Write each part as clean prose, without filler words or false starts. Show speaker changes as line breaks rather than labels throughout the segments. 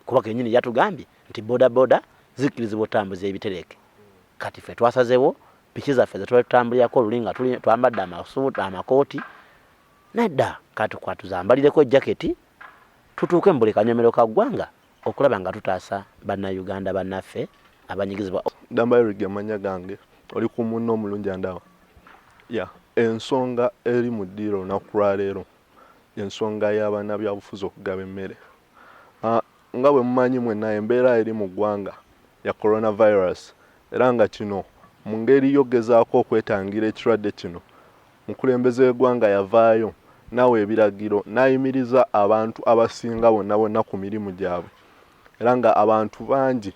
kuba kenyini yatugambye nti boda zikirizibwa otambuza ebitereke kati ffe twasazeewo piki zaffe zetwatambulirako olulinga twambadde amasuuti amakooti nedda kati kwatuzambalireko jaketi tutuuke mu buli kanyomero ka ggwanga okulaba nga tutaasa bannayuganda bannaffe abanyigizibwa.
Dambayirige amanya gange oli ku munno omulungi andawa ensonga eri mu ddiiro olunaku lwaleero ensonga y'abannabyabufuzi okugaba emmere. Nga bwe mumanyi mwenna embeera eri mu ggwanga ya coronavirus era nga kino mu ngeri yogezaako okwetangira ekirwadde kino mukulembeze w'eggwanga yavaayo nawe ebiragiro n'ayimiriza abantu abasinga bonna ku mirimu gyabwe era nga abantu bangi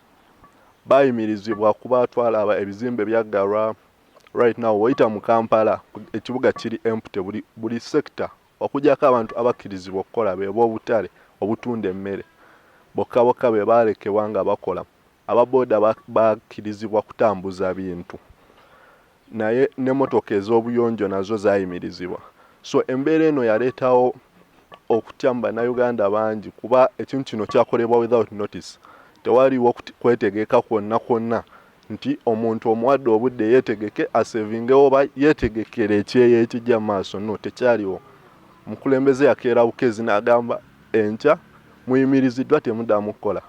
bayimirizibwa kuba twalaba ebizimbe byaggalwa. Right now woyita mu Kampala ekibuga kiri empty buli sector okujjako abantu abakkirizibwa okukola be b'obutale obutunda emmere bokka be baalekebwa nga bakola. Ababoda bakkirizibwa kutambuza bintu naye n'emmotoka ez'obuyonjo nazo zaayimirizibwa. So embeera eno yaleetawo okutya mu bannayuganda bangi kuba ekintu kino kyakolebwa without notice. Tewaliwo kwetegeka kwonna nti omuntu omuwadde obudde yeetegeke asevingewo oba yeetegekera ekyeyo ekijja mu maaso. No, tekyaliwo. Mukulembeze yakeera bukezi n'agamba enkya muyimiriziddwa temuddamu kukola.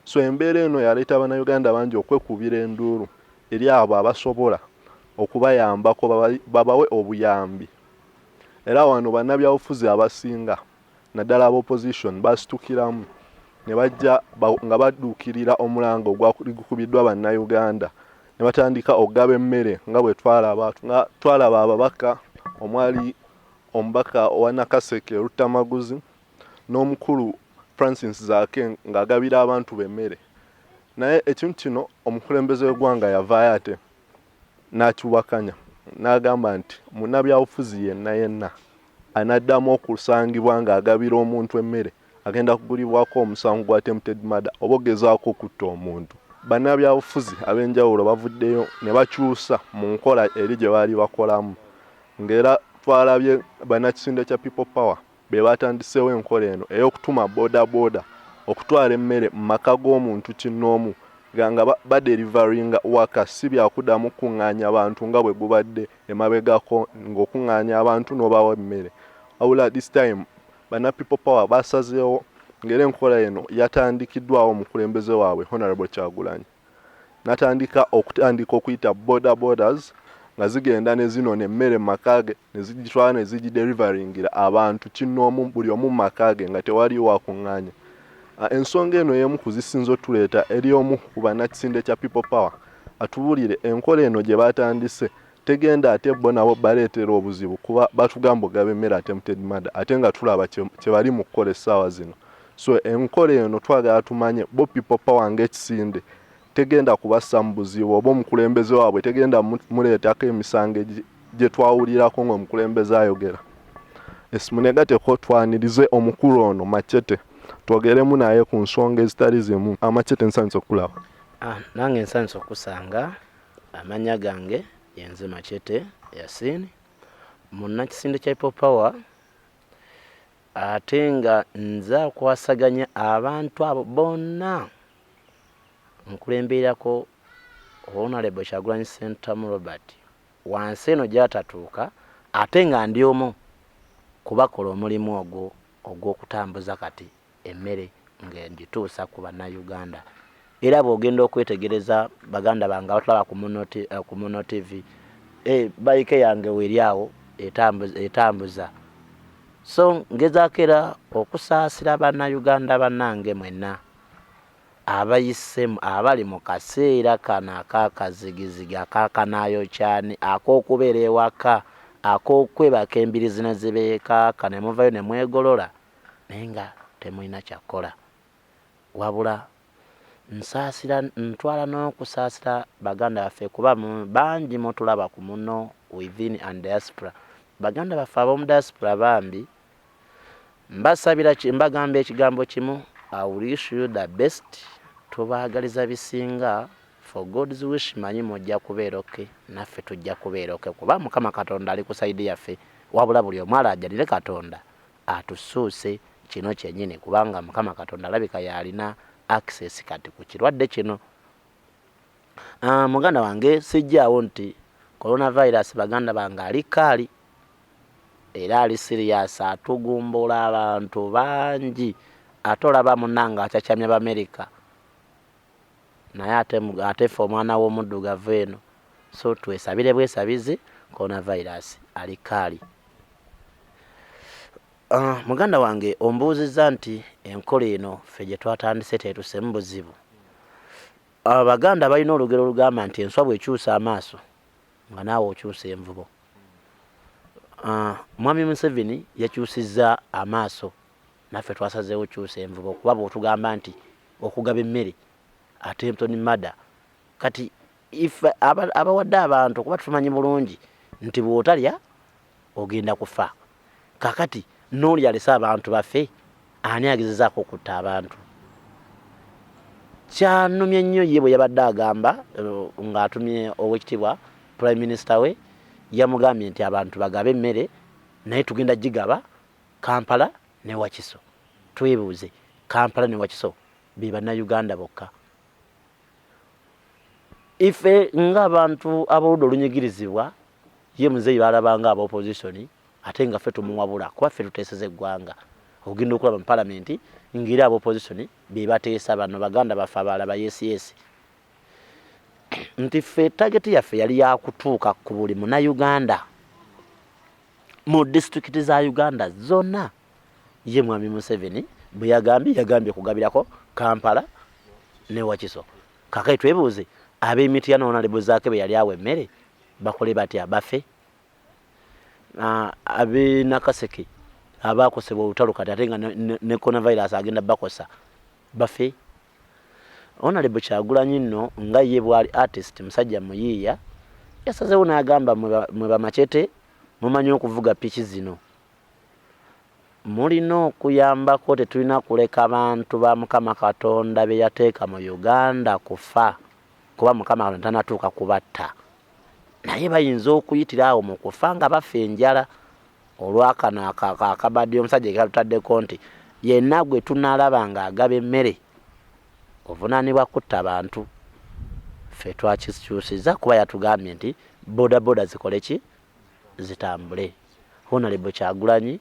So embeera eno yaleeta bannayuganda bangi okwekubira enduulu eri abo abasobola okubayambako babawe obuyambi. Era wano bannabyabufuzi abasinga naddala ab'opposition basitukiramu ne bajja nga badduukirira omulango ogwakubiddwa bannayuganda ne batandika okugaba emmere nga bwe twalaba ababaka omwali omubaka owa Nakaseke Rutamaguzi n'omukulu Francis Zaake ng'agabira abantu b'emmere. Naye ekintu kino omukulembeze w'eggwanga yavaayo ate n'akiwakanya n'agamba nti munnabyabufuzi yenna anaddamu okusangibwa ng'agabira omuntu emmere agenda kugulibwako omusango gwa attempted murder oba ogezaako okutta omuntu. Bannabyabufuzi ab'enjawulo bavuddeyo ne bakyusa mu nkola eri gye baali bakolamu ng'era twalabye bannakisinde kya People Power be batandiseewo enkola eno ey'okutuma boda okutwala emmere mu maka g'omuntu kinnoomu nga baderivaringa waka si byakuddamu kuŋŋaanya abantu nga bwe gubadde emabegako ng'okuŋŋaanya abantu n'obawa emmere. Wabula this time banna People Power basazeewo ng'era enkola eno yatandikiddwawo omukulembeze waabwe Honorable Kyagulanyi n'atandika okuyita bodas nga zigenda ne zinona emmere mu maka ge ne zigitwala ne zigiderivaringira abantu kinnoomu buli omu mu maka ge nga tewaliwo wakuŋŋaanya. Ensonga eno y'emu ku zisinza otuleeta eri omu ku bannakisinde kya People Power atubuulire enkola eno gye batandise tegenda ate bo nabo baleetera obuzibu kuba batugamba ogaba emmere attempted murder ate nga tulaba kye bali mu kukola essaawa zino. So enkola eno twagala tumanye bo People Power ng'ekisinde tegenda kubassa mu buzibu oba omukulembeze waabwe tegenda muleetako emisango gye twawulirako ng'omukulembeze ayogera. Esimunegateko twanirize omukulu ono Machete twogeremu naye ku nsonga ezitali zimu. Amachete nsanyiza okulaba.
Nange nsanyiza okusanga amanya gange yenze Machete Yasini munnakisinde kya People Power ate nga nza kwasaganya abantu abo bonna nkulemberako Honorable Kyagulanyi Ssentamu Robert wansi eno gyatatuuka ate nga ndi omu kubakola omulimu ogwo ogw'okutambuza kati emmere ng'egituusa ku bannayuganda. Era bw'ogenda okwetegereza baganda bange abatulaba ku Muno TV bayike yange weeryawo etambuza. So ngezaako era okusaasira bannayuganda bannange mwenna abayisemu abali mu kaseera kano ak'akazigizigi ak'akanaayokyani ak'okubeera ewaka ak'okwebaka embirizi ne zibeekaaka ne muvayo ne mwegolola naye nga temulina kyakola wabula nsaasira ntwala n'okusaasira baganda baffe kuba bangi mutulaba ku Muno within and diaspora. Baganda baffe ab'omu diaspora bambi mbasabira mbagamba ekigambo kimu I wish you the best. Tubaagaliza bisinga for God's wish manyi mujja kubeera oke naffe tujja kubeera oke kuba Mukama Katonda ali ku saidi yaffe wabula buli omu alaajanire Katonda atusuuse kino kyennyini kubanga Mukama Katonda alabika yalina access kati ku kirwadde kino. Muganda wange sijjaawo nti coronavirus baganda bange ali kaali era ali serious, atugumbola abantu bangi. Ate olaba munnanga akyacamya b'Amerika naye ate ffe omwana w'omuddugavu eno. So twesabire bwesabizi, coronavirus ali kaali. Muganda wange ombuuzizza nti enkola eno ffe gye twatandise tetusemu buzibu. Abaganda balina olugero olugamba nti enswa bw'ekyusa amaaso nga naawe okyusa envubo. Mwami Museveni yakyusizza amaaso, naffe twasazeewo kyusa envubo kuba bw'otugamba nti okugaba emmere attempted murder. Kati ife abawadde abantu kuba tumanyi bulungi nti bw'otalya ogenda kufa. Kakati n'oli alese abantu baffe, ani agezezaako okutta abantu? Kyanumye nnyo ye bwe yabadde agamba ng'atumye owekitiibwa Prime Minister we, yamugambye nti abantu bagabe emmere naye tugenda gigaba Kampala ne Wakiso. Twebuuze, Kampala ne Wakiso be bannayuganda bokka. Ife ng'abantu ab'oludda olunyigirizibwa ye muzeeyi balabanga aba opposition, ate nga ffe tumuwabula kuba ffe tuteeseza eggwanga. Ogenda okulaba mu palamenti ng'era aba opposition be bateesa bano baganda baffe abalaba yes. Nti ffe tageti yaffe yali yakutuuka ku buli munnayuganda mu disitulikiti za Uganda zonna. Ye mwami Museveni bwe yagambye kugabirako Kampala ne Wakiso. Kakati twebuuze, ab'emiti honorable zaake be yali awa emmere bakole batya? Bafe. Ab'e Nakaseke abaakosebwa olutalo kati ate nga ne coronavirus agenda bakosa bafe. Honorable Kyagulanyi nno nga ye bwali artist musajja muyiiya, yasazeewo n'agamba mwe bamacete mumanyi okuvuga piki zino, mulina okuyambako, tetulina kuleka bantu ba Mukama Katonda be yateeka mu Uganda kufa, kuba Mukama Katonda tanatuuka kubatta. Naye bayinza okuyitira awo mu kufa nga bafa enjala. Olwakano akabadde omusajja katutaddeko nti yenna gwe tunaalaba ng'agaba emmere ovunaanibwa kutta abantu. Ffe twakikyusizza kuba yatugambye nti bodaboda zikole ki? Zitambule. Honorable Kyagulanyi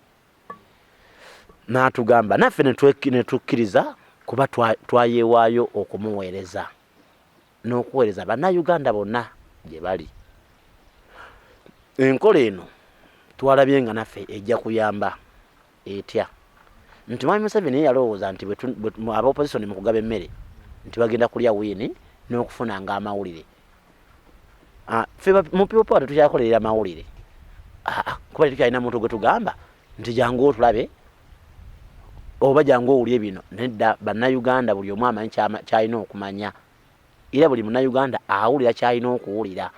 n'atugamba, naffe ne tukkiriza kuba twayeewaayo okumuweereza n'okuweereza bannayuganda bonna gye bali. Enkola eno twalabye nga naffe ejja kuyamba etya. Nti Mwami Museveni yalowooza nti aba opposition mu kugaba emmere nti bagenda kulya wiini n'okufunanga amawulire. Ffe mu People Power tetukyakolerera amawulire. Kuba tetukyalina muntu gwe tugamba nti jangu otulabe oba jangu owulye bino. Nedda, bannayuganda buli omu amanyi kyalina okumanya, era buli munnayuganda awulira kyalina okuwulira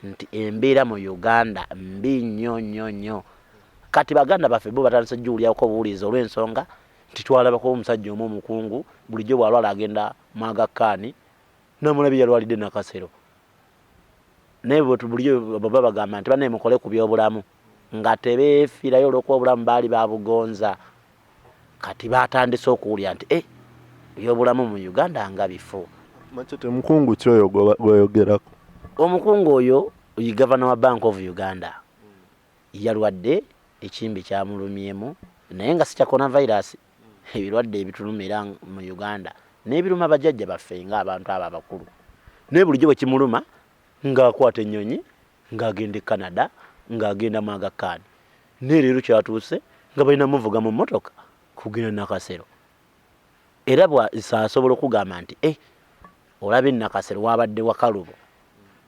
nti embeera mu Uganda mbi nnyo. Kati baganda baffe bo batandise jjuulyako obuwulizi olw'ensonga nti twalabako omusajja omu omukungu bulijjo bw'alwala agenda mu Aga Khan n'amulabi yalwalidde Nakasero. Naye bulijjo baba bagamba nti banne mukole ku by'obulamu nga tebeefiirayo olw'okuba obulamu baali babugonza. Kati batandise okuwulira nti by'obulamu mu Uganda nga bifo.
Machete mukungu ki oyo gweyogerako? Omukungu
oyo Governor wa Bank of Uganda yalwadde, ekimbi kyamulumyemu, naye nga si kya coronavirus. Ebirwadde ebitulumira mu Uganda n'ebiruma bajjajja baffe ng'abantu abo abakulu. Naye bulijjo bwe kimuluma ng'akwata ennyonyi ng'agenda e Canada ng'agenda mu Aga Khan. Naye leero kyatuuse nga balina muvuga mu mmotoka kugenda Nakasero. Era asobola okugamba nti olaba Nakasero wabadde Wakalubo,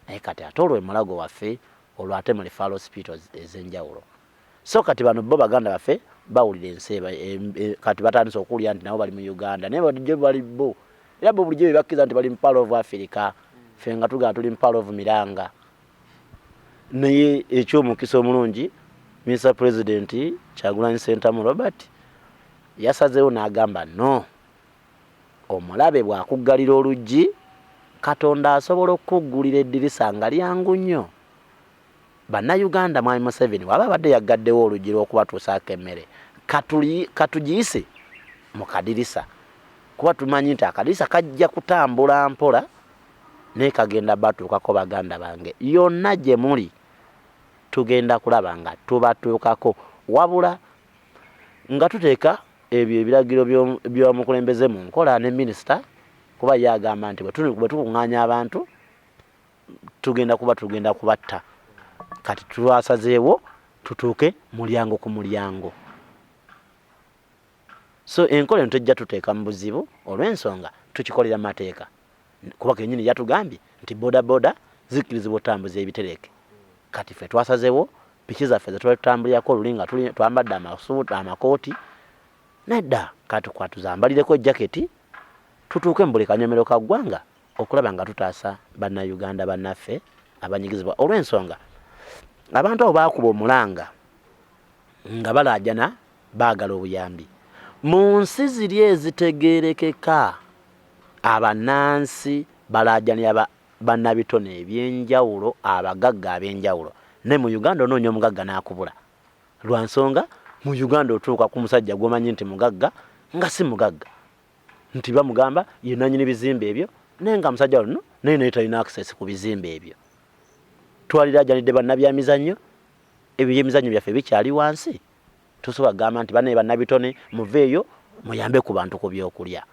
naye kati ate olwo mulago waffe, olwo ate mu referral hospitals ez'enjawulo. So kati bano bo baganda baffe bawulira enseeba, kati batandise okuwulira nti nabo bali mu Uganda, naye bulijjo bali bo. Era bo bulijjo bebakkiriza nti bali mu Pearl of Africa, ffe nga tugamba tuli mu Pearl of Miranga. Naye eky'omukisa omulungi, Mr. President Kyagulanyi Ssentamu Robert yasazeewo n'agamba no, omulabe bw'akuggalira oluggi, Katonda asobola okuggulira eddirisa nga lyangu nnyo. Bannayuganda Mwami Museveni waba abadde yaggaddewo oluggi lw'okubatuusaako emmere, katugiyise mu kadirisa kuba tumanyi nti akaliisa kajja kutambula mpola naye kagenda batuukako baganda bange. Yonna gye muli tugenda kulaba nga tubatuukako, wabula nga tuteeka ebyo ebiragiro by'omukulembeze mu nkola ne minisita, kuba yagamba nti bwe tukuŋŋaanya abantu tugenda kubatta. Kati twasazeewo tutuuke mulyango ku mulyango. So enkola eno tujja tuteeka mu buzibu olw'ensonga tukikolera mateeka, kuba kennyini yatugambye nti boda zikkirizibwa otambuza ebitereke. Kati ffe twasazeewo piki zaffe ze tutambulirako olulinga twambadde amasuuti amakooti nedda, kati kwatuzambalireko jaketi tutuuke mu buli kanyomero ka ggwanga okulaba nga tutaasa bannayuganda bannaffe abanyigizibwa olw'ensonga abantu abo baakuba omulanga nga balaajana baagala obuyambi. Mu nsi ziri ezitegeerekeka abannansi balaajanira bannabitone ebyenjawulo, abagagga ab'enjawulo. Ne mu Uganda onoonya omugagga n'akubula lwa nsonga mu Uganda otuuka ku musajja gw'omanyi nti mugagga nga si mugagga, nti bamugamba ye nannyini bizimbe ebyo naye nga musajja luno naye talina access ku bizimbe ebyo. Twaliraajanidde bannabyamizannyo, ebyo byemizannyo byaffe bikyali wansi. Tusobola kugamba nti banne bannabitone muveeyo muyambe ku bantu ku byokulya.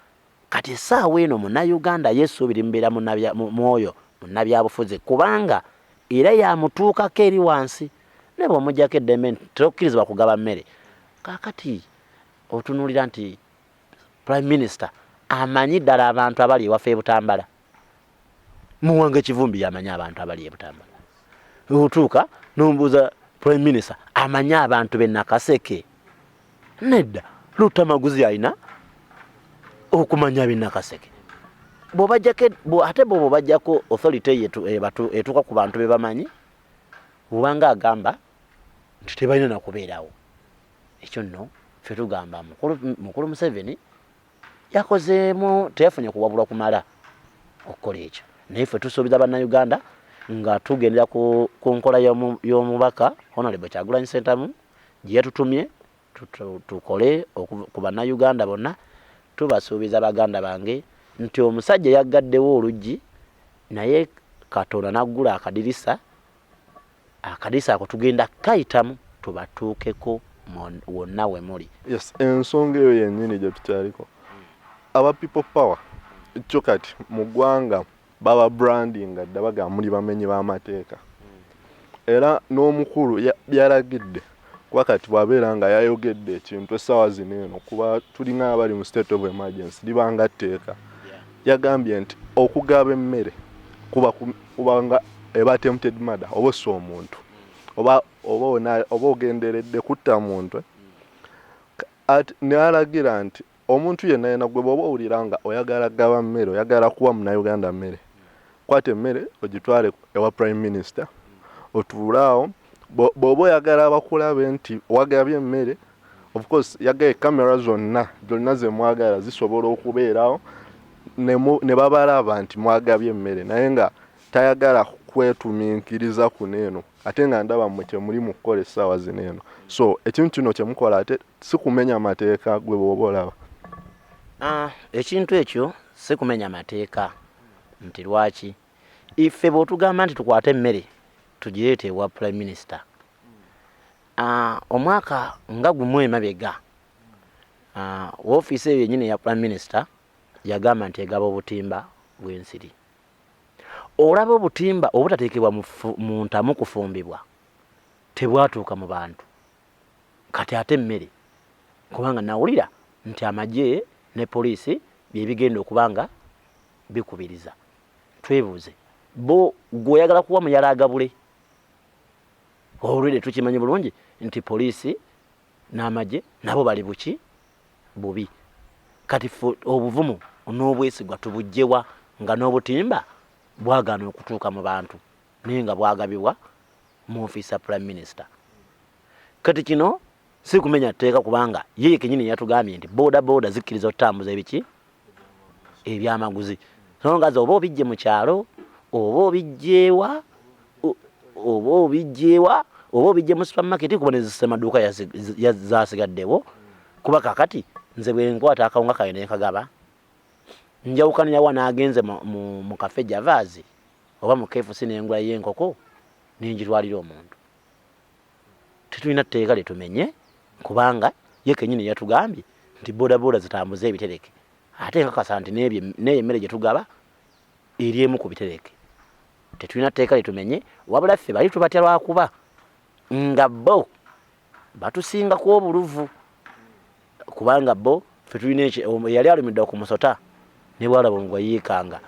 Kati essaawa eno munnayuganda yesuubira mbeera mwoyo munnabyabufuzi, kubanga era yamutuukako eri wansi. Ne bw'omugyako eddembe nti tokkirizibwa kugaba mmere. Kaakati otunuulira nti Prime Minister amanyi ddala abantu abali ewaffe e Butambala. Muwanga Kivumbi yamanyi abantu abali e Butambala. Otuuka n'ombuuza Prime Minister amanyi abantu b'e Nakaseke. Nedda, Lutamaguzi alina okumanya b'e Nakaseke. Ate bo bajjako authority etuuka ku bantu be bamanyi, bw'obanga agamba nti tebalina na kubeerawo. Ekyo nno ffe tugamba mukulu Museveni yakozeemu, teyafunye kuwabulwa kumala okukola ekyo. Naye ffe tusuubiza bannayuganda nga tugendera ku nkola y'omubaka Honorable Kyagulanyi Ssentamu gye yatutumye tukole ku bannayuganda bonna. Tubasuubiza baganda bange nti omusajja yaggaddewo oluggi, naye Katonda n'aggula akadirisa ako tugenda kayitamu tubatuukeko wonna we muli.
Yes, ensonga eyo yennyini gye tukyaliko. Aba people power kyo kati mu ggwanga baba branding dda bagamba muli bamenyi b'amateeka. Era n'omukulu byalagidde kuba kati bw'abeera nga yayogedde ekintu essaawa zino eno, kuba tulina abali mu state of emergency libanga tteeka. Yagambye nti okugaba emmere kubanga eba attempted murder, oba ossa omuntu oba ogenderedde kutta muntu. N'alagira nti omuntu yenna yena gwe bw'oba owulira nga oyagala gaba mmere, oyagala kuwa munnayuganda mmere, kwata emmere ogitwale ewa Prime Minister otuulaawo. Bw'oba oyagala bakulabe nti wagabye emmere, of course yagaye kamera zonna ze mwagala zisobola okubeerawo ne babalaba nti mwagabye emmere, naye nga tayagala kwetuminkiriza kuneeno, ate nga ndaba mmwe kyemuli mu kukola essaawa zino eno. So ekintu kino kyemukola ate si kumenya mateeka gwe bw'oba olaba.
Ekintu ekyo si kumenya mateeka. Nti lwaki iffe bw'otugamba nti tukwate emmere tugireete ewa Prime Minister, omwaka nga gumu emabega woofiisi eyo yennyini ya Prime Minister yagamba nti egaba obutimba bw'ensiri. Olaba obutimba obutateekebwa mu ntamu kufumbibwa tebwatuuka mu bantu. Kati ate emmere, kubanga nawulira nti amagye ne poliisi bye bigenda okuba nga bikubiriza. Twebuuze, bo gw'oyagala kuwa muyala agabule? Olwedde tukimanyi bulungi nti poliisi n'amagye nabo bali bubi. Kati obuvumu n'obwesigwa tubugyewa nga n'obutimba bwagaana okutuuka mu bantu naye nga bwagabibwa mu ofiisi ya Prime Minister. Kati kino si kumenya tteeka, kubanga ye kennyini yatugambye nti boda zikkiriza otambuza ebiki ebyamaguzi. So nga oba obijje mu kyalo oba obijjeewa oba obijje mu supermarket, kuba nezisemaduuka zasigaddewo. Kuba kakati nze bwe nkwata akawunga kayo ne nkagaba njawukanira wa n'agenze mu cafe Javazi oba mu KFC n'engula y'enkoko n'injitwalira omuntu. Tetulina tteeka litumenye kubanga ye kennyini yatugambye nti bodaboda zitambuze ebitereke. Ate nkakasa nti n'eyo emmere gye tugaba eri emu ku bitereke. Tetulina tteeka litumenye wabula ffe bali tubatya lwakuba nga bo batusingako obuluvu kubanga bo ffe tulina yali alumidde okumusota ne bwalaba ngo yiikanga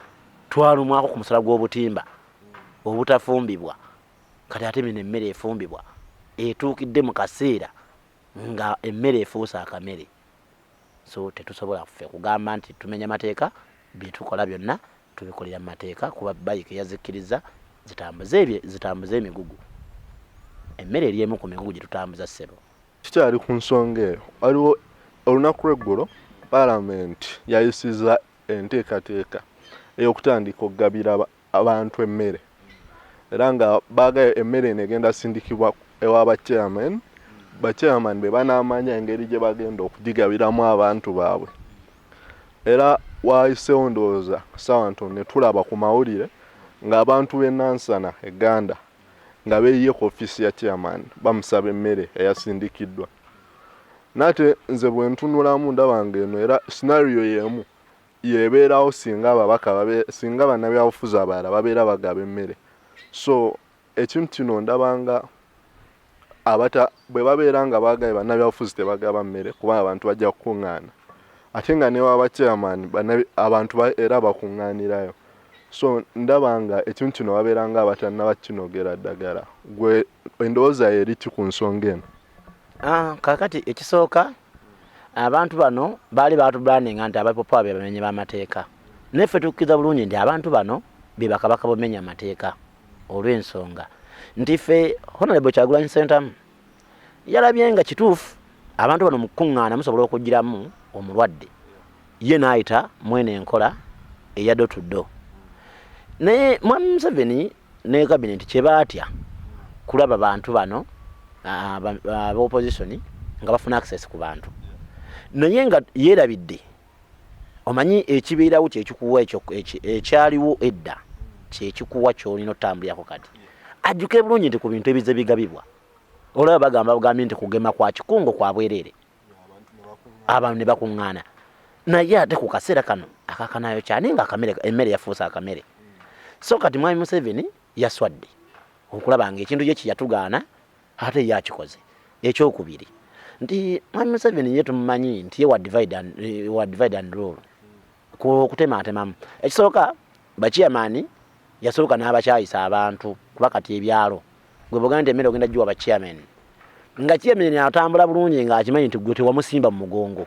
twalumwako ku musala gw'obutimba obutafumbibwa kati ate bino emmere efumbibwa etuukidde mu kaseera nga emmere efuusa akamere. So tetusobola ffe kugamba nti tumenya mateeka, bye tukola byonna tubikolera mu mateeka kuba bayike yazikkiriza zitambuze emigugu. Emmere eri emu ku migugu gye tutambuza ssebo.
Kikyali ku nsonga eyo waliwo olunaku lw'eggulo Paalamenti yayisiza enteekateeka ey'okutandika okugabira abantu emmere era nga baagaye emmere eno egenda sindikibwa ewa bachairman be banaamanya engeri gye bagenda okugigabiramu abantu baabwe. Era wayiseewo ndowooza ssaawa ntono ne tulaba ku mawulire ng'abantu b'e Nansana Uganda nga beeyiye ku ofiisi ya chairman bamusaba emmere eyasindikiddwa. Nate nze bwe ntunulamu ndaba ng'eno era scenario y'emu yebeerawo singa bannabyabufuzi abalala babeera bagaba emmere. So ekintu kino ndabanga bwe babeera nga baagaye bannabyabufuzi tebagaba mmere kuba abantu bajja kukuŋŋaana ate nga ne waba chairman abantu era bakuŋŋaanirayo. So ndaba nga ekintu kino babeera nga abatannaba kinogera ddagala. Gwe endowooza ye eri ki ku nsonga eno?
Kakati ekisooka abantu bano baali batubulaninga nti abapopa be bamenyi b'amateeka. Neffe tukkiriza bulungi nti abantu bano be bakabaka bomenya amateeka olw'ensonga nti ffe Honorable Kyagulanyi Ssentamu yalabye nga kituufu abantu bano mu kuŋŋaana musobola okugiramu omulwadde ye n'ayita mwene enkola eya door to door. Naye Mwami Museveni ne kabineti kye baatya kulaba bantu bano ab'opposition nga bafuna access ku bantu. Naye nga yeerabidde omanyi ekibeerawo kyekikuwa ekyaliwo edda kyekikuwa kyolina otambulirako kati. Ajjuke bulungi nti ku bintu ebize bigabibwa olaba bagambye nti kugema kwa kikungo kwa bwereere abantu ne bakuŋŋaana. Naye ate ku kaseera kano akakanayo kyani nga emmere yafuusa akamere. So kati Mwami Museveni yaswadde okulaba nga ekintu kye kyeyatugaana ate yakikoze. Ekyokubiri nti Mwami Museveni ye tumumanyi nti ye wa divide and rule kutematemamu. Ekisooka bachairman yasooka n'abakyayisa abantu kuba kati ebyalo gwe boganda nti emmere ogenda giwa bachairman nga chairman atambula bulungi nga akimanyi nti gwe tewamusimba mu mugongo.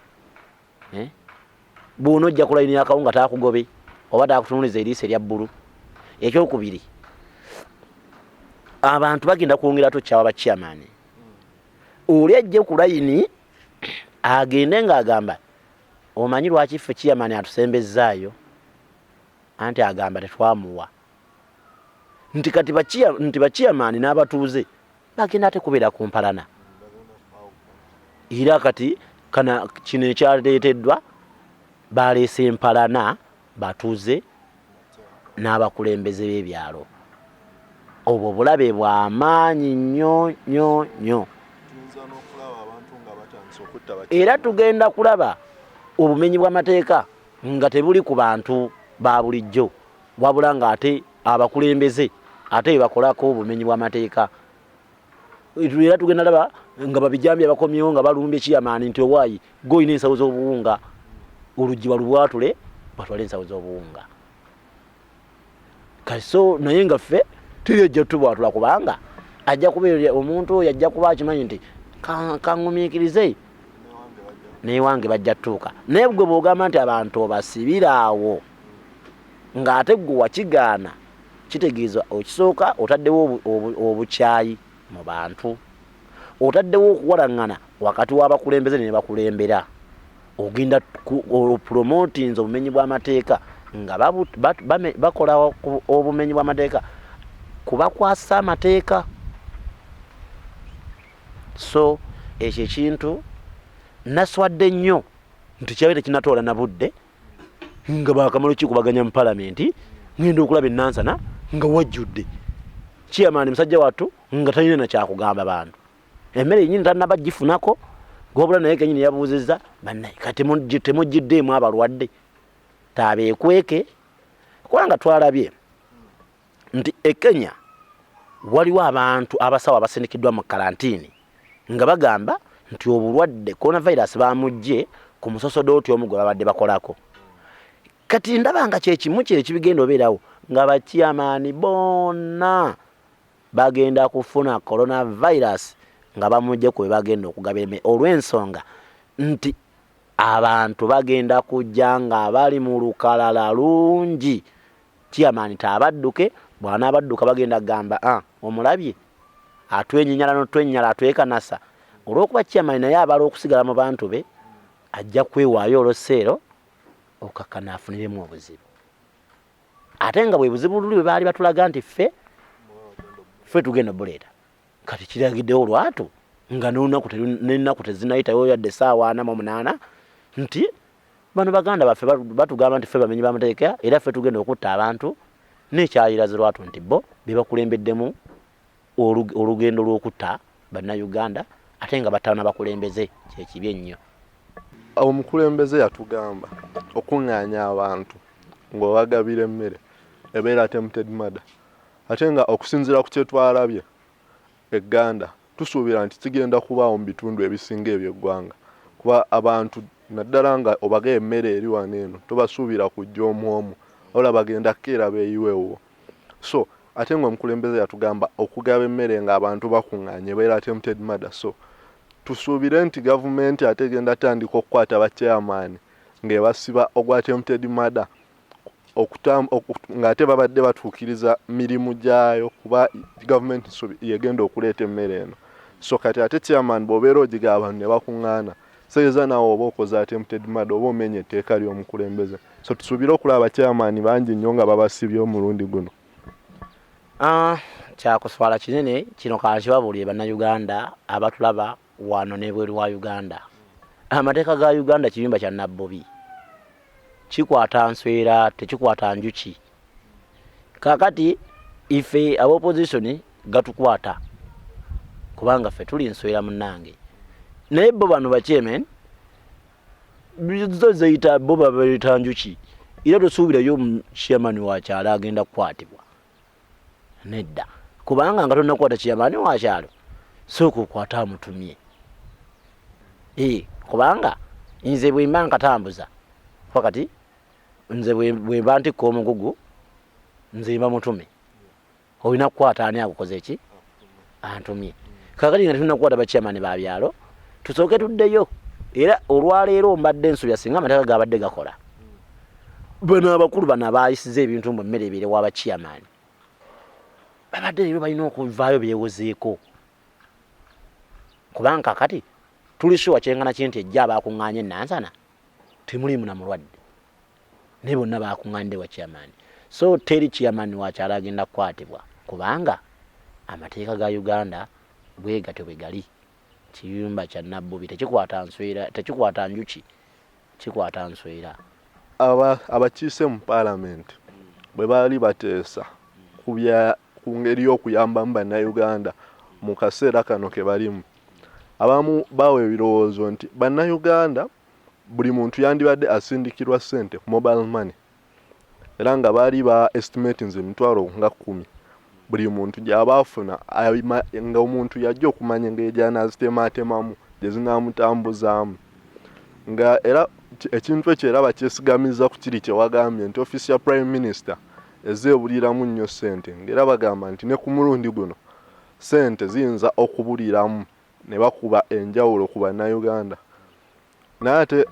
Buno ojja kulayinira akawunga taakugobe oba taakutunuliza eriisa erya bbulu. Ekyokubiri abantu bagenda kwongera tukyawa bachairman oli ajje ku layini agende ng'agamba omanyi lwaki ffe chairman atusembezzaayo anti agamba tetwamuwa nti kati bachairman n'abatuuze bagenda ate kubeera ku mpalana. Era kati kino ekyaleeteddwa baleese empalana batuuze n'abakulembeze b'ebyalo. Obwo bulabe bw'amaanyi nnyo. Era tugenda kulaba obumenyi bw'amateeka nga tebuli ku bantu ba bulijjo wabula ng'ate abakulembeze ate bakolako obumenyi bw'amateeka. Era tugenda laba nga babijambi abakomyewo nga balumbye chairman nti owaayi goyina ensawo z'obuwunga oluggi balubwatule batwale ensawo z'obuwunga. So naye nga ffe tiri ejja tutubwatula kubanga ajja kubeera omuntu oyo ajja kuba akimanyi nti kangumiikirize newange bajja tutuuka. Naye gwe bw'ogamba nti abantu obasibiraawo ng'ate gwe wakigaana kitegeeza okisooka otaddewo obukyayi mu bantu, otaddewo okuwalaŋŋana wakati w'abakulembeze ne bakulembera. Ogenda promotinze obumenyi bw'amateeka nga bakola obumenyi bw'amateeka kubakwasa amateeka. So ekyo ekintu naswadde nnyo nti kyabere kinatoola na budde nga bakamala kikubaganya mu palamenti ngenda okulaba ennansana nga wajjudde chairman musajja wattu nga talina na kyakugamba bantu emmere yennyini tannaba gifunako gwobula naye kenyini yabuuzizza bannaye kati temugiddeemu abalwadde tabeekweke kubanga twalabye nti e Kenya waliwo abantu abasawo abasindikiddwa mu kalantiini nga bagamba nti obulwadde coronavirus bamugye ku musosodooti omu gwe babadde bakolako kati ndaba nga kyekimu kyekibigenda obeerawo nga bachairman bonna bagenda kufuna coronavirus nga bamugye ku bagenda okugaba emmere olw'ensonga nti abantu bagenda kujja nga bali mu lukalala lungi chairman tabadduke bwana abadduka bagenda gamba omulabye atwenyinyala n'otwennyala atwekanasa olw'okuba chairman naye abala okusigala mu bantu be ajja kwewaayo olw'osseero okakana afuniremu obuzibu ate nga bwe buzibu luli bwe baali batulaga nti ffe tugenda buleeta kati kiragiddewo olwatu nga n'ennaku tezinayitayo yadde essaawa 48 nti bano baganda baffe batugamba nti ffe bamenyi b'amateeka era ffe tugenda okutta abantu n'ekyayiraze lwatu nti bo be bakulembeddemu olugendo lw'okutta bannayuganda ate nga bataana bakulembeze kyekibi ennyo.
Omukulembeze yatugamba okuŋŋaanya abantu ng'obagabira emmere ebeera attempted murder ate nga okusinziira ku kyetwalabye egganda tusuubira nti kigenda kubaawo mu bitundu ebisinga eby'eggwanga kuba abantu naddala nga obaga emmere eri wano eno tobasuubira kujja omu wabula bagenda keera beeyiweewo so ate nga omukulembeze yatugamba okugaba emmere ng'abantu bakuŋŋaanye ebeera attempted murder so tusuubire nti gavumenti ate egenda tandika okukwata bachairman ng'ebasiba ogwa attempted murder ng'ate babadde batuukiriza mirimu gyayo kuba gavumenti yegenda okuleeta emmere eno so kati ate chairman bw'obeera ogiga abantu ne bakuŋŋaana seeza nawe oba okoze attempted murder oba omenya etteeka ly'omukulembeze so tusuubire okulaba chairman bangi nnyo nga babasibye omulundi guno.
Kyakuswala kinene kino kankibabuulire bannayuganda abatulaba wano n'ebweru wa Uganda. Amateeka ga Uganda kiyumba kya nabbobi kikwata nswera tekikwata njuki kakati ife aba opposition gatukwata kubanga ffe tuli nswera munnange naye bo bano bachairman zo zeyita bo babeeta njuki era tosuubirayo chairman wakyalo agenda kukwatibwa nedda kubanga nga tonnakwata chairman wakyalo sooka okwata amutumye kubanga nze bwe mba nkatambuza wakati nze bwe mba ntikka omugugu nze mba mutume olina kukwata ani akukoze eki antumye kakati nga tetunnakukwata bachairman ba byalo tusooke tuddeyo era olwaleero mbadde nsubya singa amateeka gabadde gakola bano abakulu bano abayisiza ebintu mu mmere ebeere w'abachairman babadde leero balina okuvaayo beewozeeko kubanga kakati tulisuwa kyengana kinti ejja abakuŋŋaanya ennansana temulimu na mulwadde ne bonna bakuŋŋaanidde wa chairman so teri chairman wakyalo agenda kukwatibwa kubanga amateeka ga Uganda bwegatyo bwe gali kiyumba kya nabbobi tekikwata nswera tekikwata njuki kikwata nswera.
Abakiise mu parliament bwe baali bateesa ku ngeri y'okuyambamu bannayuganda mu kaseera kano ke balimu abamu bawa ebirowoozo nti bannayuganda buli muntu yandibadde asindikirwa ssente ku mobile money era nga baali ba estimate nze emitwalo nga 10 buli muntu gy'aba afuna nga omuntu yajja okumanya engeri gy'anaazitematemamu gye zinaamutambuzaamu nga era ekintu ekyo era bakyesigamiza ku kiri kye wagambye nti ofiisi ya prime minister ezeebuliramu nnyo ssente ng'era bagamba nti ne ku mulundi guno ssente ziyinza okubuliramu ne bakuba enjawulo ku bannayuganda naye ate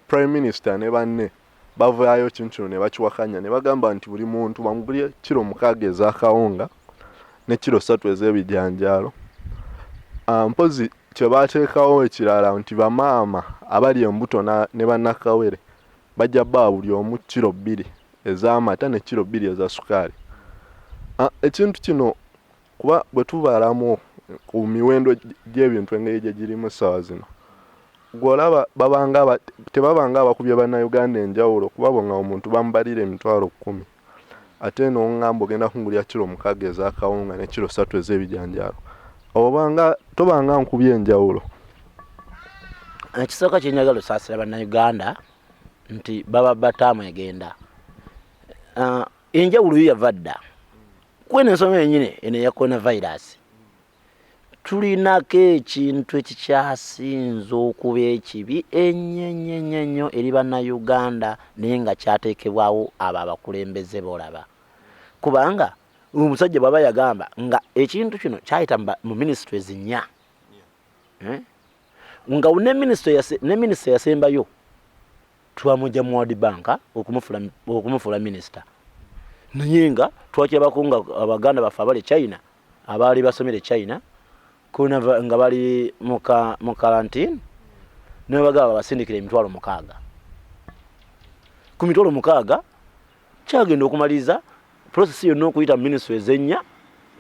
prime minister ne banne bavaayo kintu kino ne bakiwakanya ne bagamba nti buli muntu bamugulye kiro 6 ez'akawunga ne kiro 3 ez'ebijanjaalo mpozi kye baateekawo ekirala nti bamaama abali embuto ne bannakawere bajja bba buli omu kiro 2 ez'amata ne kiro 2 eza sukaali. Ekintu kino kuba bwe tubaalamu ku miwendo gy'ebintu engeri gye girimu essaawa zino gwolaba tebabanga abakubye bannayuganda enjawulo kuba bo nga omuntu bamubalira emitwalo 10 ate n'oŋŋamba ogenda kungulya kiro 6 ez'akawunga ne kiro 3 ez'ebijanjaalo obanga tobanga nkubye enjawulo.
Ekisooka kye njagala osaasira bannayuganda nti baba bataamu egenda enjawulo yo yava dda kwena ensonga yennyini eno eya coronavirus tulinako ekintu ekikyasinza okuba ekibi ennyo eri bannayuganda naye nga kyateekebwawo abo abakulembeze boolaba kubanga omusajja bw'aba yagamba nga ekintu kino kyayita mu ministries 4 nga ne minisita yasembayo twamujja mu World Bank okumufuula minisita naye nga twakirabako nga abaganda baffe abali China abaali basomere China nga bali mu quarantine ne bagaba basindikira emitwalo 6 ku mitwalo 6 kyagenda okumaliriza process yonna okuyita mu ministries 4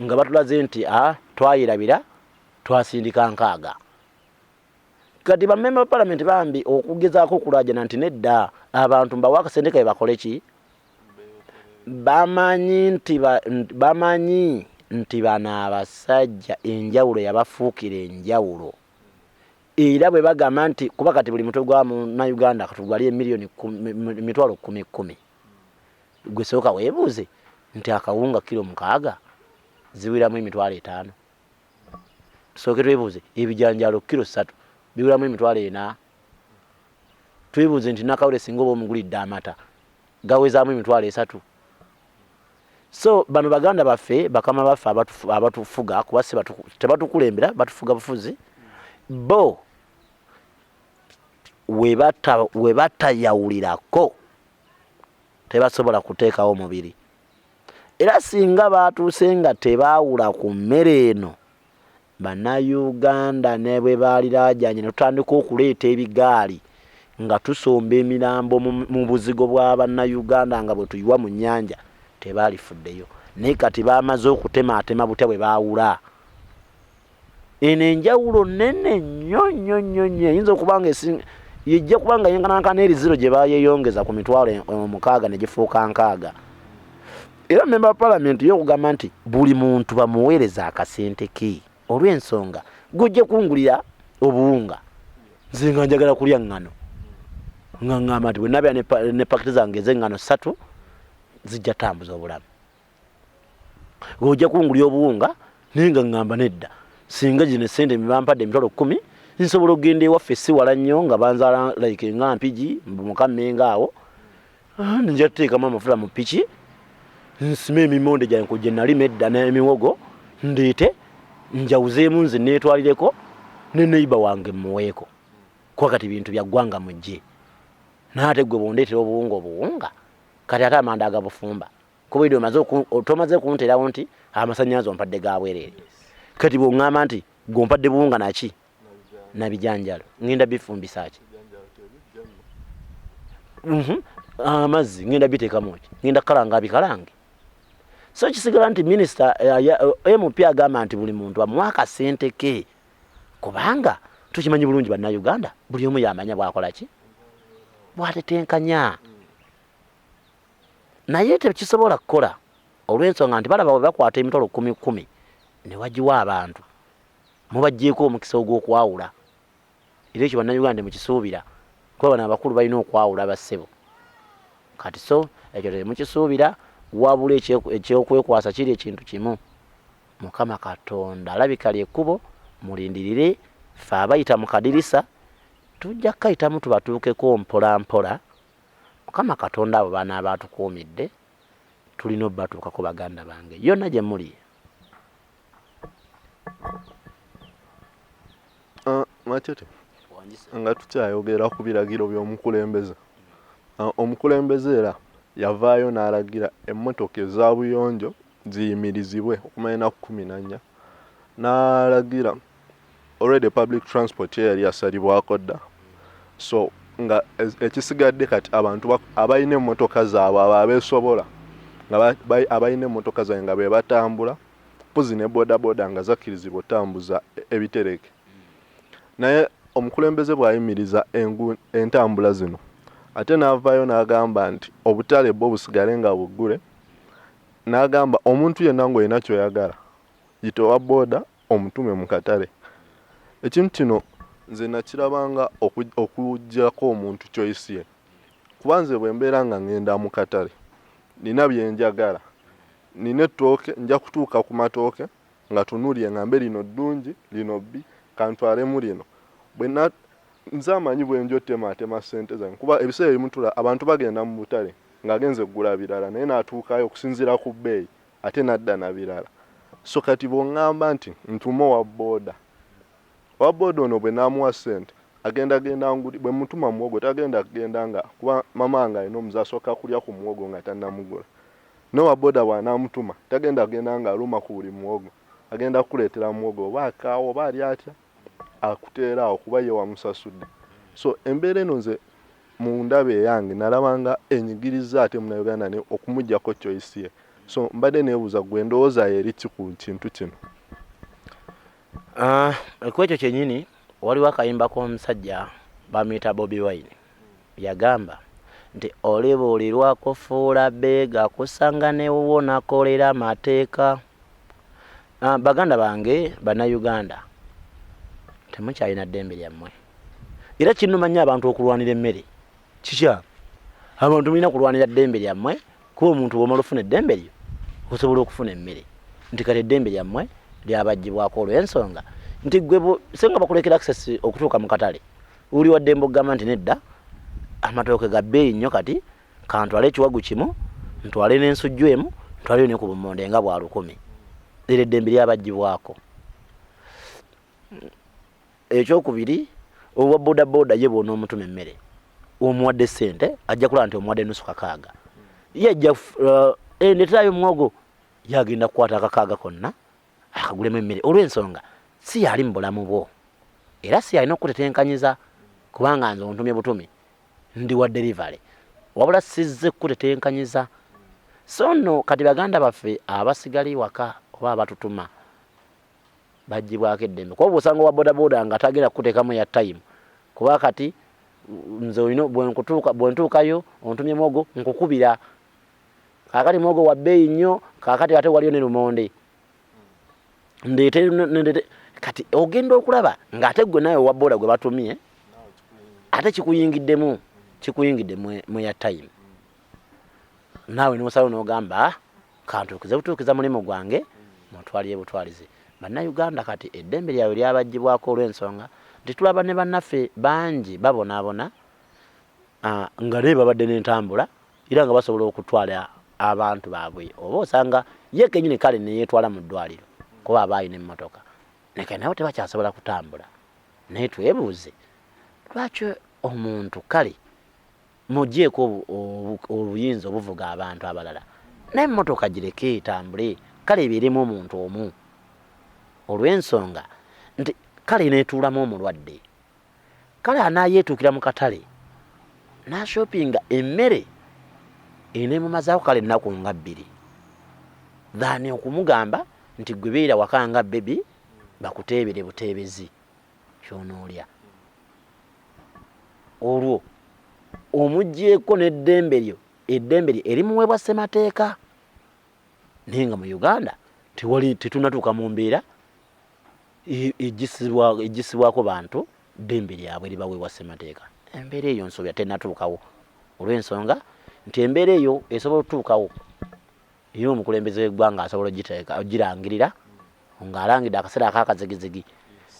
nga batulaze nti twayirabira twasindika 6 kati bammemba ba parliament bambi okugezaako okulajana nti nedda abantu mbawa akasente kabe bakole ki bamanyi nti bano abasajja enjawulo yabafuukira enjawulo era bwe bagamba nti kuba kati buli mutwe gwa Munnayuganda katugwali emitwalo 10 gwe sooka weebuuze nti akawunga kilo 6 ziwiramu emitwalo 5 tusooke twebuuze ebijanjaalo kilo 3 biwiramu emitwalo 4 twebuuze nti nakawule singa oba omugulidde amata gawezaamu emitwalo 3 so bano baganda baffe bakama baffe abatufuga kuba tebatukulembera batufuga bufuzi bo we batayawulirako tebasobola kuteekawo mubiri era singa batuuse nga tebaawula ku mmere eno bannayuganda ne bwe baaliraajanye ne tutandika okuleeta ebigaali nga tusomba emirambo mu buzigo bwa bannayuganda nga bwe tuyiwa mu nnyanja tebaalifuddeyo naye kati baamaze okutematema butya bwe baawula eno enjawulo nene nnyo eyinza okuba nga yejja kuba nga yenkanankana eri 0 gye bayeyongeza ku mitwalo 6 ne gifuuka 6 era memba wa parliament y'okugamba nti buli muntu bamuweereza akasente ke olw'ensonga gujja kungulira obuwunga nze nga njagala kulya ngano nga ngamba nti bwe nabya ne pakiti zange ez'engano 3 zijja tambuza obulamu ojja kungulira obuwunga naye nga ngamba nedda singa gino sente bampadde emitwalo 10 nsobola okugenda ewaffe si wala nnyo nga banzaala like nga mpigi mukammenga awo nja tuteekamu amafuta mu piki nsime emimonde gyange gye nalima edda n'emiwogo ndeete njawuzeemu nze neetwalireko ne neiba wange muweeko kuba kati bintu bya ggwanga mujje naate gwe bondeetera obuwunga kati ate amanda agabufumba kuba edyo tomaze kunteerawo nti amasannyalaze ompadde ga bwereere kati bw'oŋŋamba nti gompadde buwunga naki nabijanjalo ngenda bifumbisa ki amazzi ngenda biteekamu ki ngenda kalanga bikalange so kisigala nti minisita MP agamba nti buli muntu amuwa akasente ke kubanga tukimanyi bulungi bannayuganda buli omu yamanya bwakola ki bwatetenkanya naye tekisobola kukola olw'ensonga nti balaba bwe bakwata emitwalo 10 ne wagiwa abantu mubaggyeko omukisa ogw'okwawula era ekyo bannayuganda mukisuubira kuba bano abakulu balina okwawula bassebo kati so ekyo temukisuubira wabula ekyokwekwasa kiri ekintu kimu Mukama Katonda alabika lyekkubo mulindirire ffe abayita mu kadirisa tujja kayitamu tubatuukeko mpola mpola Mukama Katonda abo baana abatukuumidde tulina obbatuukako baganda bange yonna gye muli
Machete nga tukyayogera ku biragiro by'omukulembeze omukulembeze era yavaayo n'alagira emmotoka eza buyonjo ziyimirizibwe okumanya 14 n'alagira already public transport yali yasalibwako dda so nga ekisigadde kati abantu abalina emmotoka zaabwe abo abeesobola nga abalina emmotoka zaabwe nga be batambula puzi ne bodaboda nga zakkirizibwa otambuza ebitereke naye omukulembeze bw'ayimiriza entambula zino ate n'avaayo n'agamba nti obutale bwo busigale nga buggule, n'agamba omuntu yenna ng'olina ky'oyagala yita owa booda omutume mu katale. Ekintu kino nze nakirabanga okuggyako omuntu choice ye. Kuba nze bwe mbeera nga ngenda mu katale nina bye njagala, nina ettooke nja kutuuka ku matooke nga tunuulye ngambe lino ddungi lino bbi kantwalemu lino. Nze amanyi bwe njotematema ssente zange kuba ebiseera ebimu abantu bagenda mu butale ng'agenze ggula birala naye n'atuukayo okusinziira ku bbeeyi ate n'adda na birala. So kati bw'oŋŋamba nti ntuma owa booda ono bwe naamuwa ssente agenda bwe mutuma muwogo tagenda kugenda nga kuba mama wange alina omuze asooka kulya ku muwogo nga tannamugula. N'owa booda bw'anaamutuma tagenda kugenda nga aluma ku buli muwogo, agenda kukuleetera muwogo oba akaawa oba ali atya akuteera awo kuba ye wamusasudde. So embeera eno nze mu ndaba eyange nalabanga enyigiriza ate Munnayuganda ne okumuggyako choice ye. So mbadde neebuuza gwe ndowooza eri ki ku kintu kino?
Ku ekyo kyennyini waliwo akayimba k'omusajja bamuyita Bobi Wine yagamba nti olibuulirwako fuula beega kusanga newo nakolera amateeka. Baganda bange Bannayuganda temukyalina ddembe lyammwe era kinnuma nnyo abantu okulwanira emmere kikyamu. Abantu mulina kulwanira ddembe lyammwe kuba omuntu bw'omala ofuna eddembe lyo osobola okufuna emmere. Nti kale eddembe lyammwe lyabaggyibwako olw'ensonga nti gwe senga bakulekera access okutuuka mu katale uli wa ddembe okugamba nti nedda amatooke ga bbeeyi nnyo kati kantwale ekiwagu kimu ntwale n'ensujju emu ntwaleyo ne ku bummonde nga bwa 1000. Era eddembe lyabaggyibwako. Ekyokubiri owa boda ye bw'ona omutuma emmere omuwadde ssente ajja kulaba nti omuwadde nusu kakaaga ye ajja ndeterayo muwogo yagenda kukwata akakaaga konna akagulemu emmere olw'ensonga si yali mu bulamu bwo era si yalina okukutetenkanyiza kubanga nze ontumye butumi ndi wa delivery wabula sizze kukutetenkanyiza. So nno kati baganda baffe abasigala waka oba abatutuma baggyibwako eddembe kuba bw'osanga owa boda nga tagenda kukuteekamu ya time kuba kati nze olina bwe ntuukayo ontumye muwogo nkukubira kaakati muwogo wa bbeeyi nnyo kaakati ate waliyo ne lumonde ndeete kati ogenda okulaba ng'ate gwe nawe owa booda gwe batumye ate kikuyingidde mu ya time naawe n'osalawo n'ogamba kantuukize butuukiza mulimu gwange mutwaliye butwalize. Bannayuganda kati eddembe lyabwe lyabaggyibwako olw'ensonga nti tulaba ne bannaffe bangi babonaabona nga naye babadde n'entambula era nga basobola okutwala abantu baabwe oba osanga ye kennyini kale neyeetwala mu ddwaliro kuba aba alina emmotoka naye nabo tebakyasobola kutambula. Naye twebuuze lwaki omuntu kale muggyeko obuyinza obuvuga abantu abalala n'emmotoka gireke etambule kale ebeeremu omuntu omu olw'ensonga nti kale neetuulamu omulwadde kale anaayeetuukira mu katale n'ashopinga emmere eneemumazaako kale ennaku nga 2 dhaani okumugamba nti gwe beera waka nga bebi bakuteebere buteebezi kyonoolya. Olwo omuggyeko n'eddembe lyo erimuweebwa ssemateeka naye nga mu Uganda tetunatuuka mu mbeera eggisibwako bantu ddembe lyabwe libaweebwa ssemateeka. Embeera eyo nsobya tennatuukawo olw'ensonga nti embeera eyo esobola okutuukawo era omukulembeze w'eggwanga asobola ogirangirira ng'alangidde akaseera ak'akazigizigi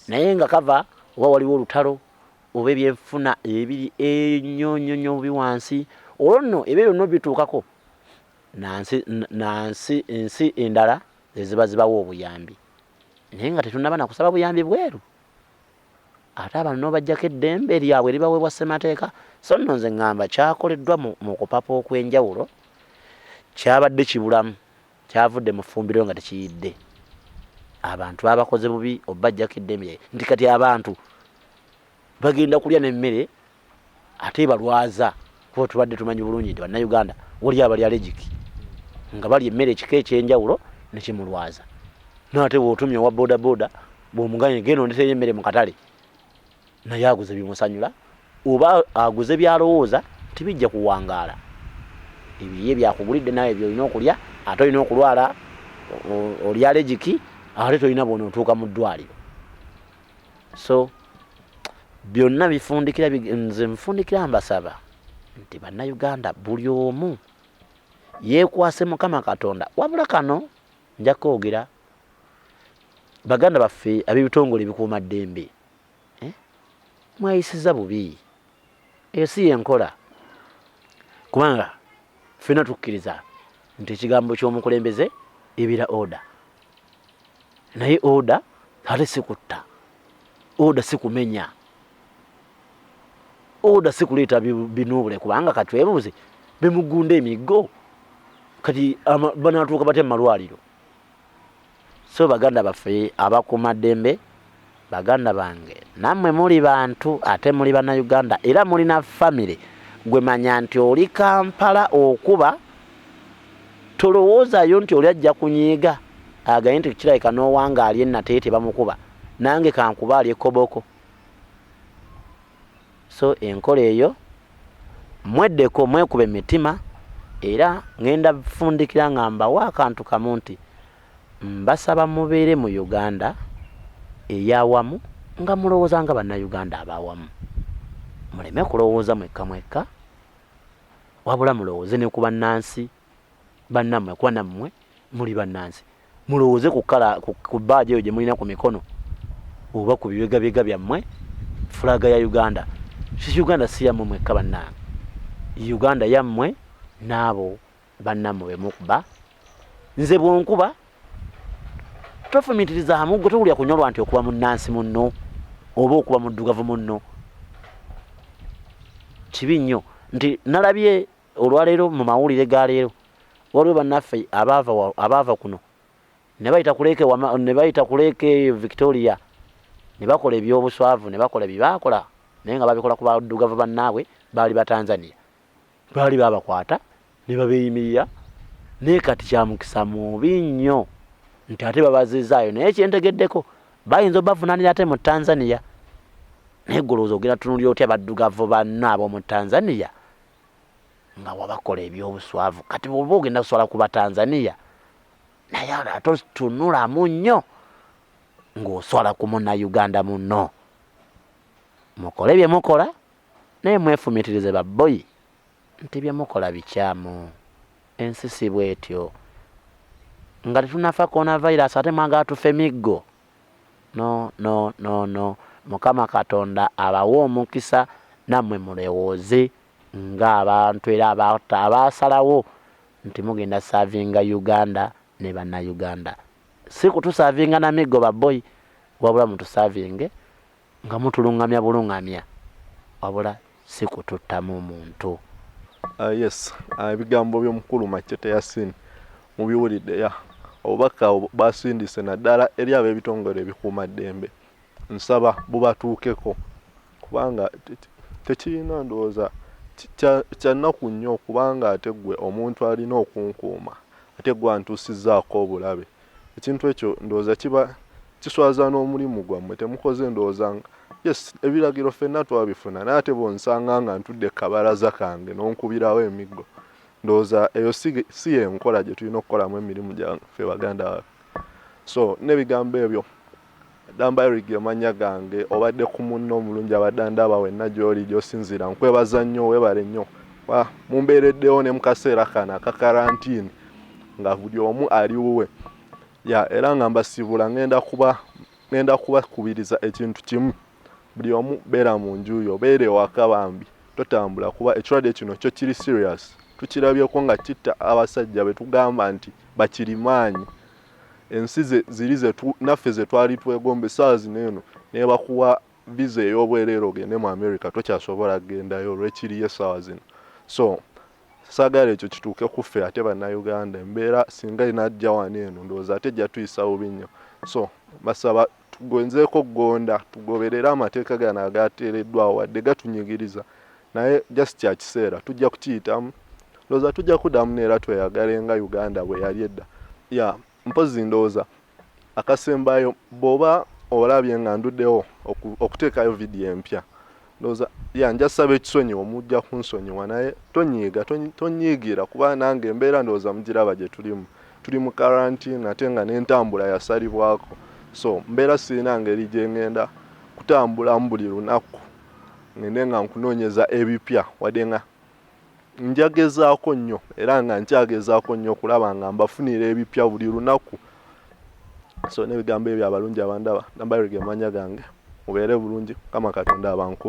naye nga kava oba waliwo olutalo oba ebyenfuna ebiri ennyonnyonnyo bubi wansi olwo nno ebyo byonna bituukako ensi endala eziba zibawo obuyambi naye nga tetunnaba na kusaba buyambi bweru ate abantu n'obaggyako eddembe lyabwe libaweebwa ssemateeka. So nno nze ŋŋamba kyakoleddwa mu kupapa okw'enjawulo kyabadde kibulamu kyavudde mu ffumbiro nga tekiyidde. Abantu babakoze bubi obajjako eddembe nti kati abantu bagenda kulya n'emmere ate balwaza kuba tubadde tumanyi bulungi nti Bannayuganda wali abali allergic nga bali emmere ekika ekyenjawulo ne kimulwaza n'ate bw'otumye owa booda bw'omuganye genda ondeeteyo emmere mu katale naye aguze bimusanyula oba aguze byalowooza tibijja kuwangaala. Ebiye byakugulidde nawe byolina okulya ate olina okulwala oli allergic ate tolina bwona otuuka mu ddwaliro. So byonna bifundikira nze nfundikira mbasaba nti bannayuganda buli omu yeekwase Mukama Katonda. Wabula kano nja kwogera baganda baffe ab'ebitongole ebikuuma ddembe mwayisiza bubi. Eyo si yenkola kubanga ffenna tukkiriza nti ekigambo ky'omukulembeze ebira oda, naye oda ate si kutta, oda si kumenya, oda si kuleeta binuubule kubanga katwebuuze bemugunda emiggo kati banatuuka batya mu malwaliro. So baganda baffe abakuuma ddembe, baganda bange nammwe muli bantu ate muli bannayuganda era mulina famire. Gwe manya nti oli Kampala okuba tolowoozaayo nti oli ajja kunyiiga agaye nti kirabika n'owanga ali ennateete bamukuba nange kankuba ali ekoboko. So enkola eyo mweddeko mwekube emitima era ngenda fundikira nga mbawa akantu kamu nti mbasaba mubeere mu Uganda eyawamu nga mulowooza nga bannayuganda abawamu. Muleme kulowooza mwekka mwekka wabula mulowooze ne ku bannansi bannammwe kuba nammwe muli bannansi. Mulowooze ku bbaaji eyo gye mulina ku mikono oba ku bibegabega byammwe fulaga ya Uganda. Uganda si yammwe mwekka bannange, Uganda yammwe n'abo bannammwe bemukuba. Nze bwonkuba tofumitiriza hamu gwe towulira kunyolwa nti okuba munnansi munno oba okuba muddugavu munno kibi nnyo. Nti nalabye olwaleero mu mawulire ga leero waliwo bannaffe abaava kuno ne bayita kuleeke Victoria ne bakola ebyobuswavu ne bakola bye baakola naye nga babikola ku baddugavu bannaabwe baali ba Tanzania, baali babakwata ne babeeyimirira. Naye kati kyamukisa mubi nnyo nti ate babazizaayo, naye kyentegeddeko bayinza obavunaanira ate mu Tanzania. Naye golowooza ogenda tunulira otya baddugavu banna ab'omu Tanzania nga wabakola ebyobuswavu. Kati bw'oba ogenda kuswala ku Batanzania naye ate tunulamu nnyo ng'oswala ku munnayuganda munno. Mukole bye mukola naye mwefumitirize babboyi nti bye mukola bikyamu. Ensi si bwetyo nga tetunafa coronavirus ate mwagala tufe miggo. No. Mukama Katonda abawa omukisa nammwe mulowooze ng'abantu era abaasalawo nti mugenda saavinga Uganda ne bannayuganda. Si kutusaavinga na miggo babboyi wabula mutusaavinge nga mutulungamya bulungamya wabula si kututtamu muntu.
Yes, ebigambo by'omukulu Machete Yasin mubiwulidde obubaka basindise naddala eri ab'ebitongole ebikuuma ddembe. Nsaba bubatuukeko kubanga tekirina ndowooza kyannaku nnyo kubanga ate ggwe omuntu alina okunkuuma ate ggwe antuusizzaako obulabe. Ekintu ekyo ndowooza kiba kiswaza n'omulimu gwammwe temukoze ndowooza yes ebiragiro ffenna twabifuna naye ate bonsanga nga ntudde kabalaza kange n'onkubirawo emiggo. Ndowooza eyo si yenkola gye tulina okukolamu emirimu gyaffe baganda. So n'ebigambo ebyo Dambayirige manya gange obadde ku munno omulungi abadde ndaba wenna gy'oli gy'osinzira nkwebaza nnyo weebale nnyo. Mumbeereddewo ne mu kaseera kana aka karantini nga buli omu ali wuwe. Era nga mbasibula ngenda kubakubiriza ekintu kimu. Buli omu beera mu nju yo, beere waka bambi totambula kuba ekirwadde kino kyo kiri serious. Tukirabyeko nga kitta abasajja be tugamba nti bakirimaanyi. Ensi zirize naffe ze twali twegombe saazi neeno ne bakuwa visa ey'obwereere ogende mu America tokyasobola kugendayo olw'ekiriyo essaawa zino. So saagala ekyo kituuke ku ffe ate bannayuganda embeera singa inajja wano eno ndowooza ate ejja tuyisa bubi nnyo. So basaba tugonzeeko ggonda tugoberera amateeka gano agateereddwawo wadde gatunyigiriza naye just kya kiseera tujja kukiyitamu. Ndowooza tujja kuddamu neera tweyagalenga Uganda bwe yali edda. Mpozi ndowooza akasembayo bw'oba olabye nga nduddewo okuteekayo vidiyo empya ndowooza nja ssaba ekisonyiwo mujja kunsonyiwa naye tonyiigira kuba nange embeera ndowooza mugiraba gye tuli mu karantine ate nga n'entambula yasalibwako so mbeera sirina ngeri gye ngenda kutambulamu buli lunaku ngende nga nkunoonyeza ebipya wadde nga njagezaako nnyo era nga nkyagezaako nnyo okulaba nga mbafunira ebipya buli lunaku so n'ebigambo ebyo abalungi abandaba nambayiro ge manya gange mubeere bulungi kama Katonda abankuume